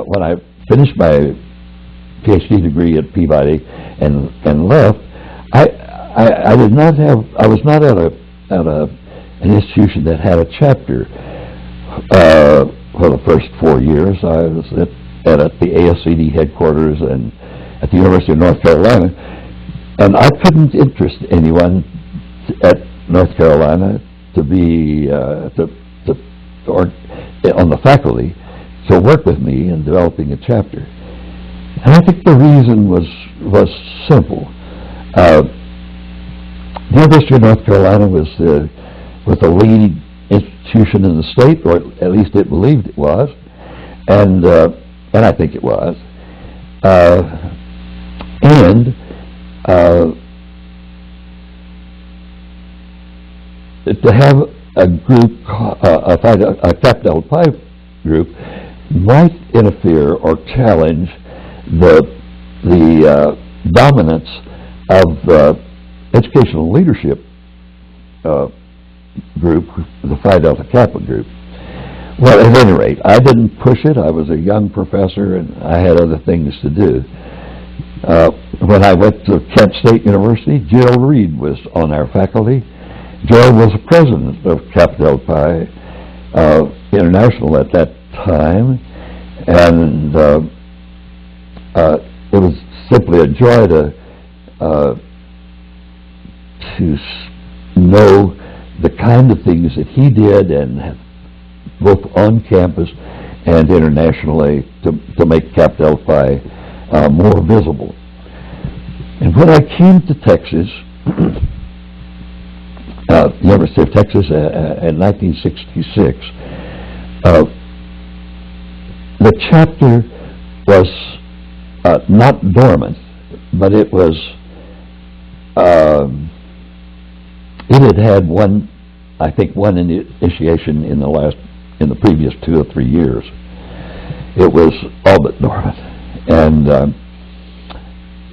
when I finished my PhD degree at Peabody and left, I did not have, I was not at an institution that had a chapter for the first 4 years. I was at the ASCD headquarters and at the University of North Carolina, and I couldn't interest anyone at North Carolina to be or on the faculty to work with me in developing a chapter. And I think the reason was simple. The University of North Carolina was the leading institution in the state, or at least it believed it was, and I think it was. To have a group, a Kappa Pi group, might interfere or challenge the dominance of educational leadership group, the Phi Delta Kappa group. Well, at any rate, I didn't push it. I was a young professor, and I had other things to do. When I went to Kent State University, Gerald Reed was on our faculty. Gerald was the president of Kappa Delta Pi International at that time, and it was simply a joy to know the kind of things that he did, and both on campus and internationally, to make Kappa Delta Pi more visible. And when I came to Texas, University of Texas in 1966, the chapter was not dormant, but it was it had had one initiation in the previous 2 or 3 years. It was all but dormant, and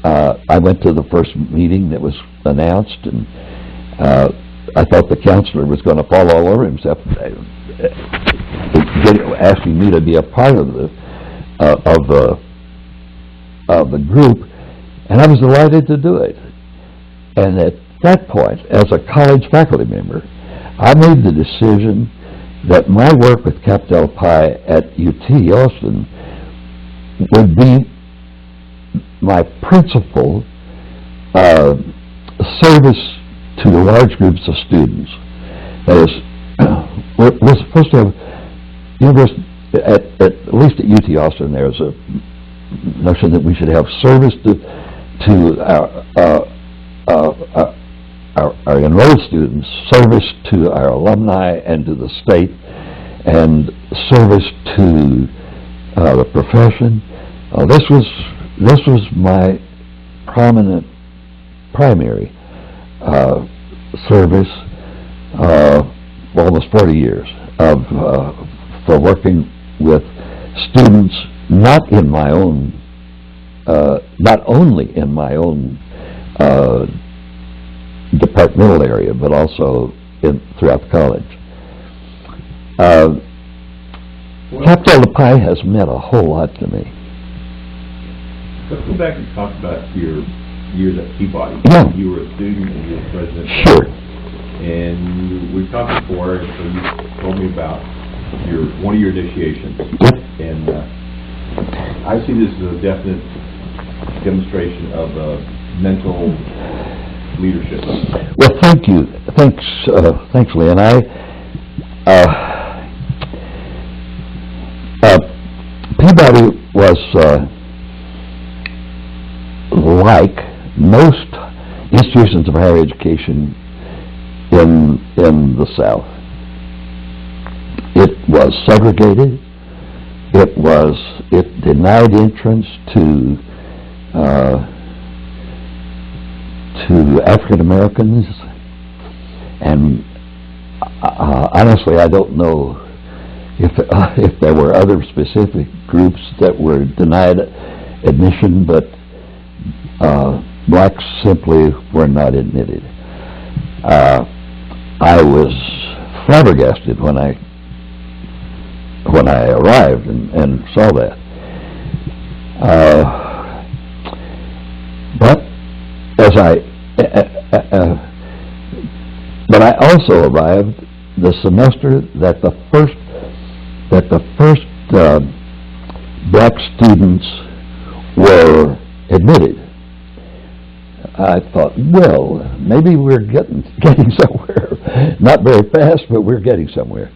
I went to the first meeting that was announced, and I thought the counselor was going to fall all over himself, asking me to be a part of the group, and I was delighted to do it. And at that point, as a college faculty member, I made the decision that my work with Kappa Delta Pi at UT Austin would be my principal service to the large groups of students. That is, we're supposed to have university, at least at UT Austin, there's a notion that we should have service to our enrolled students, service to our alumni and to the state, and service to the profession. This was my primary service for almost 40 years for working with students, not in my own, not only in my own departmental area, but also throughout the college. Kappa Delta Pi has meant a whole lot to me. Let's go back and talk about your years at Peabody. Yeah. You were a student and you were president. Sure. And we've talked before, so you told me about one of your initiations. Yep. And I see this as a definite demonstration of mental leadership. Well, thank you. Thanks, Lee. And Peabody was like most institutions of higher education in the South. It was segregated. It denied entrance to African Americans, and honestly, I don't know if there were other specific groups that were denied admission, but blacks simply were not admitted. I was flabbergasted when I arrived and saw that. But as but I also arrived the semester that the first black students were admitted. I thought, well, maybe we're getting somewhere. Not very fast, but we're getting somewhere.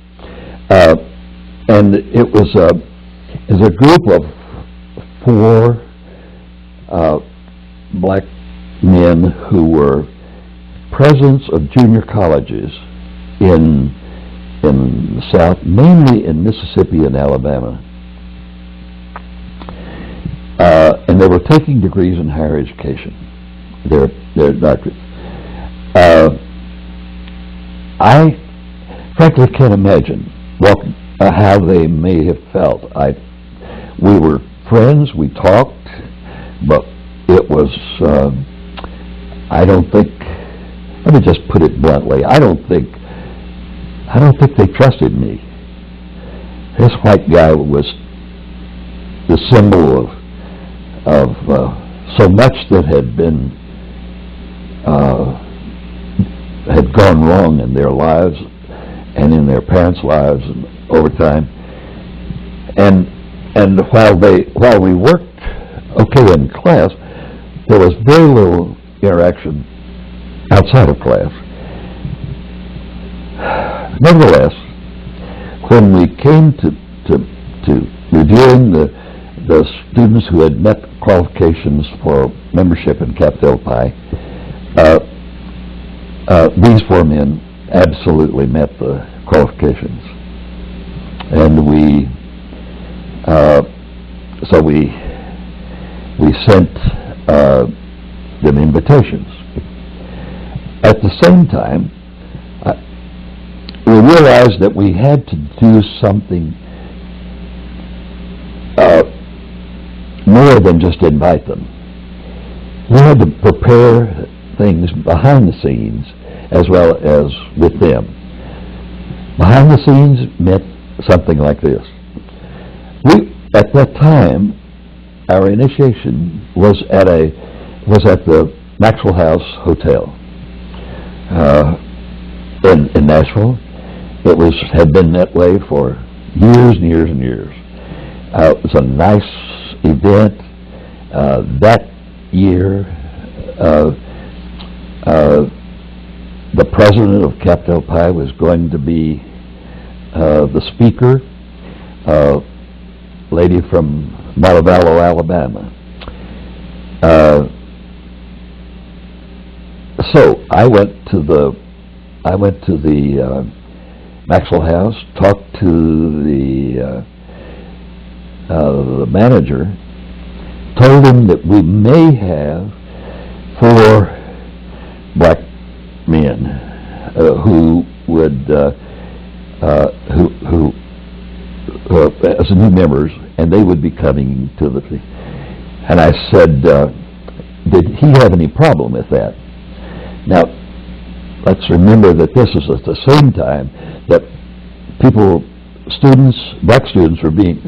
And it was a group of 4 black men who were presidents of junior colleges in the South, mainly in Mississippi and Alabama. And they were taking degrees in higher education, their doctorates. I frankly can't imagine how they may have felt. We were friends, we talked, but it was, I don't think, let me just put it bluntly, I don't think they trusted me. This white guy was the symbol of so much that had gone wrong in their lives and in their parents' lives and over time. And while we worked okay in class, there was very little interaction outside of class. Nevertheless, when we came to reviewing the students who had met qualifications for membership in Kappa Delta Pi, these 4 men absolutely met the qualifications, and so we sent them invitations. At the same time, we realized that we had to do something more than just invite them. We had to prepare things behind the scenes as well as with them. Behind the scenes meant something like this. At that time, our initiation was at the Maxwell House Hotel in Nashville. It had been that way for years and years and years. It was a nice event. That year, the president of Kappa Delta Pi was going to be the speaker, a lady from Montevallo, Alabama. So I went to the Maxwell House, talked to the manager, told him that we may have 4 black men who would as new members, and they would be coming to the. And I said, did he have any problem with that? Now, let's remember that this is at the same time that black students were being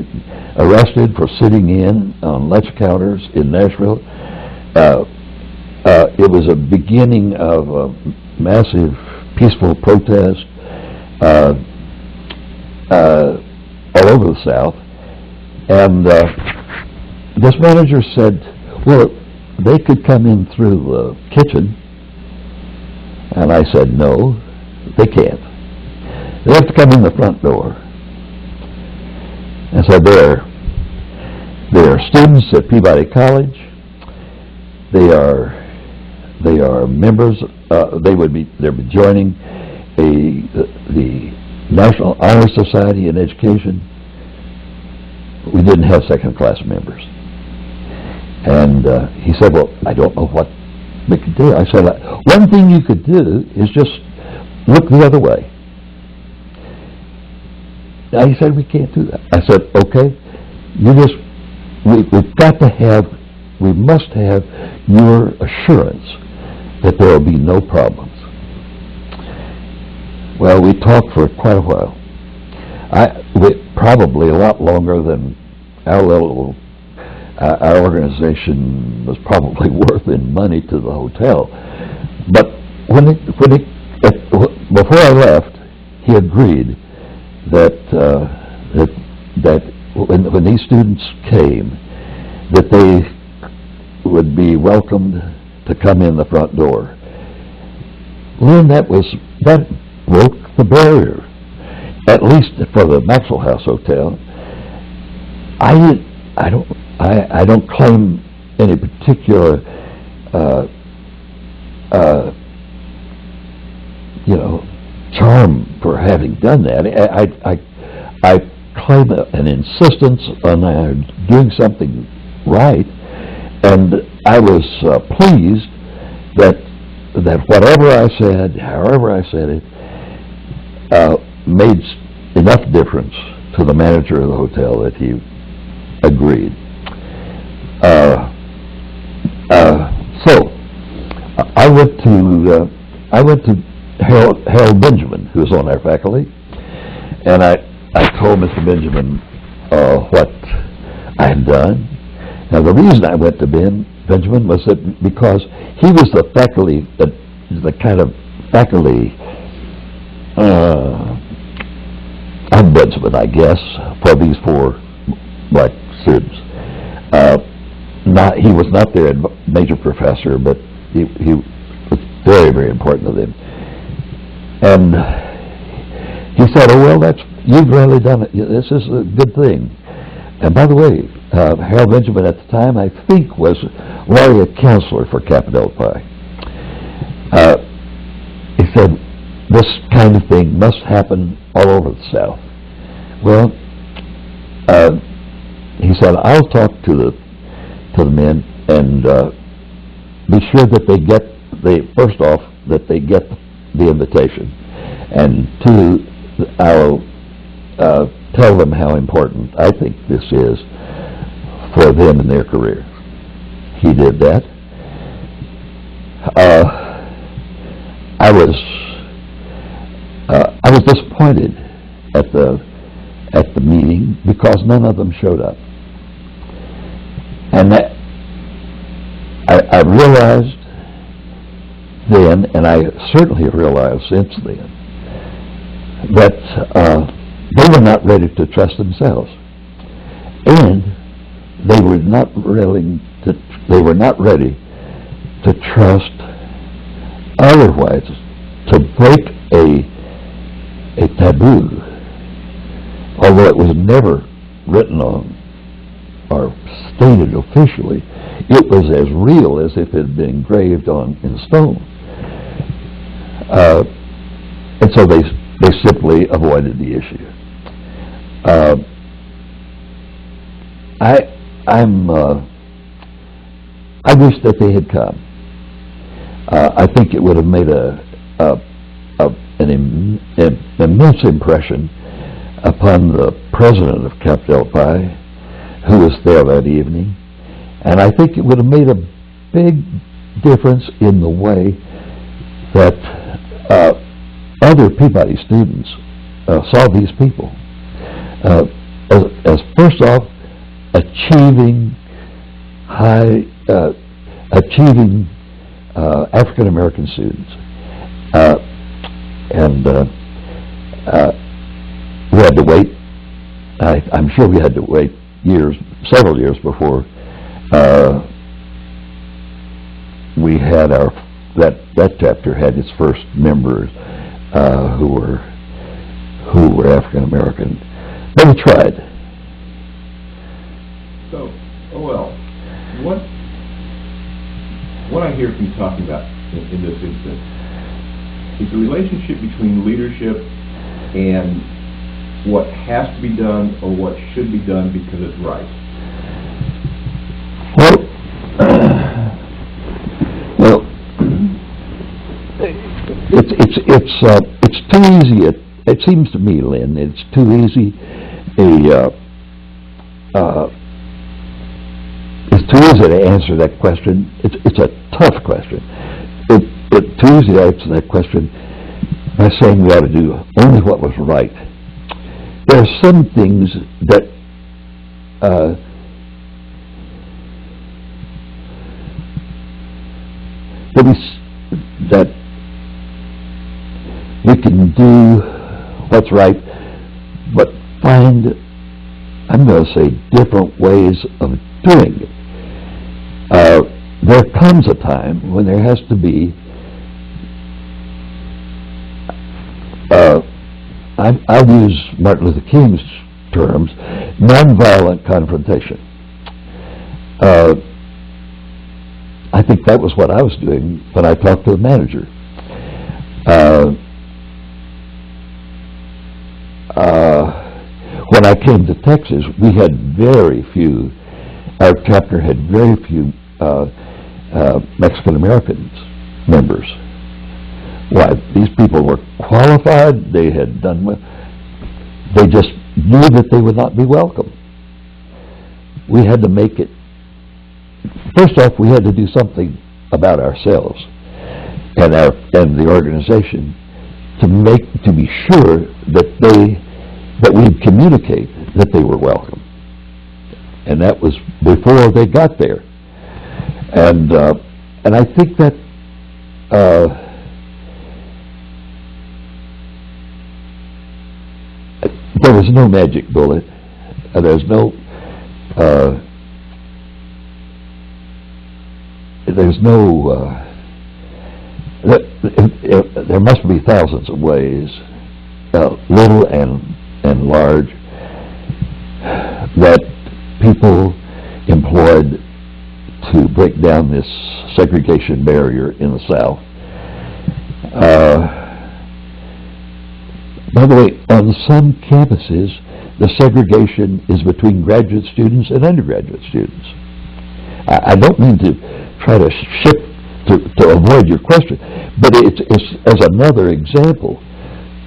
arrested for sitting in on lunch counters in Nashville. It was a beginning of a massive peaceful protest all over the South. And this manager said, well, they could come in through the kitchen. And I said, no, they can't. They have to come in the front door. And so they're students at Peabody College. They're members. They'll be joining the National Honor Society in Education. We didn't have second-class members. And he said, well, I don't know what we could do. I said, one thing you could do is just look the other way. Now he said, we can't do that. I said, okay, we must have your assurance that there will be no problems. Well, we talked for quite a while. Probably a lot longer than our little our organization was probably worth in money to the hotel. But before I left, he agreed that when these students came, that they would be welcomed to come in the front door. Lynn, that broke the barrier, at least for the Maxwell House Hotel. I don't claim any particular, charm for having done that. I claim an insistence on doing something right, and I was pleased that whatever I said, however I said it, made enough difference to the manager of the hotel that he agreed. So I went to Harold Benjamin, who was on our faculty, and I told Mr. Benjamin what I had done. Now, the reason I went to Benjamin was that because he was the faculty, the kind of faculty ombudsman, I guess, for these 4 black students. He was not their major professor, but he was very, very important to them. And he said, "Oh, well, you've really done it. This is a good thing." And by the way, Harold Benjamin at the time, I think, was laureate counselor for Kappa Delta Pi. He said, "This kind of thing must happen all over the South." Well, he said, "I'll talk to the men and be sure that they get first off that they get the invitation, and 2, I'll tell them how important I think this is for them in their career." He did that. I was disappointed at the meeting because none of them showed up, and that I realized then, and I certainly have realized since then, that they were not ready to trust themselves, and they were not ready to trust otherwise, to break a taboo, although it was never written on or stated officially. It was as real as if it had been engraved in stone. And so they simply avoided the issue. I wish that they had come. I think it would have made an immense impression upon the president of Kappa Delta Pi, who was there that evening, and I think it would have made a big difference in the way that other Peabody students saw these people as first off achieving African American students, and we had to wait. I'm sure we had to wait several years before we had that chapter had its first members who were African American. But we tried. So, what I hear from you talking about in this instance is the relationship between leadership and what has to be done or what should be done because it's right. Well, it's too easy. It seems to me, Lynn, it's too easy. It's too easy to answer that question. It's a tough question. It's too easy to answer that question by saying we ought to do only what was right. There are some things that that we can do what's right, but find, I'm going to say, different ways of doing it. There comes a time when there has to be, I'll use Martin Luther King's terms, nonviolent confrontation. I think that was what I was doing when I talked to the manager. When I came to Texas, we had very few, our chapter had very few Mexican Americans members. Why? These people were qualified, they had done well, they just knew that they would not be welcome. We had to make it, first off, we had to do something about ourselves and the organization to be sure that we'd communicate that they were welcome. And that was before they got there. And I think that there was no magic bullet. There must be thousands of ways, little and large, that people employed to break down this segregation barrier in the South. By the way, on some campuses, the segregation is between graduate students and undergraduate students. I don't mean to try to shift to avoid your question, but it's as another example.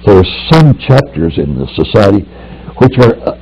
There are some chapters in the society which are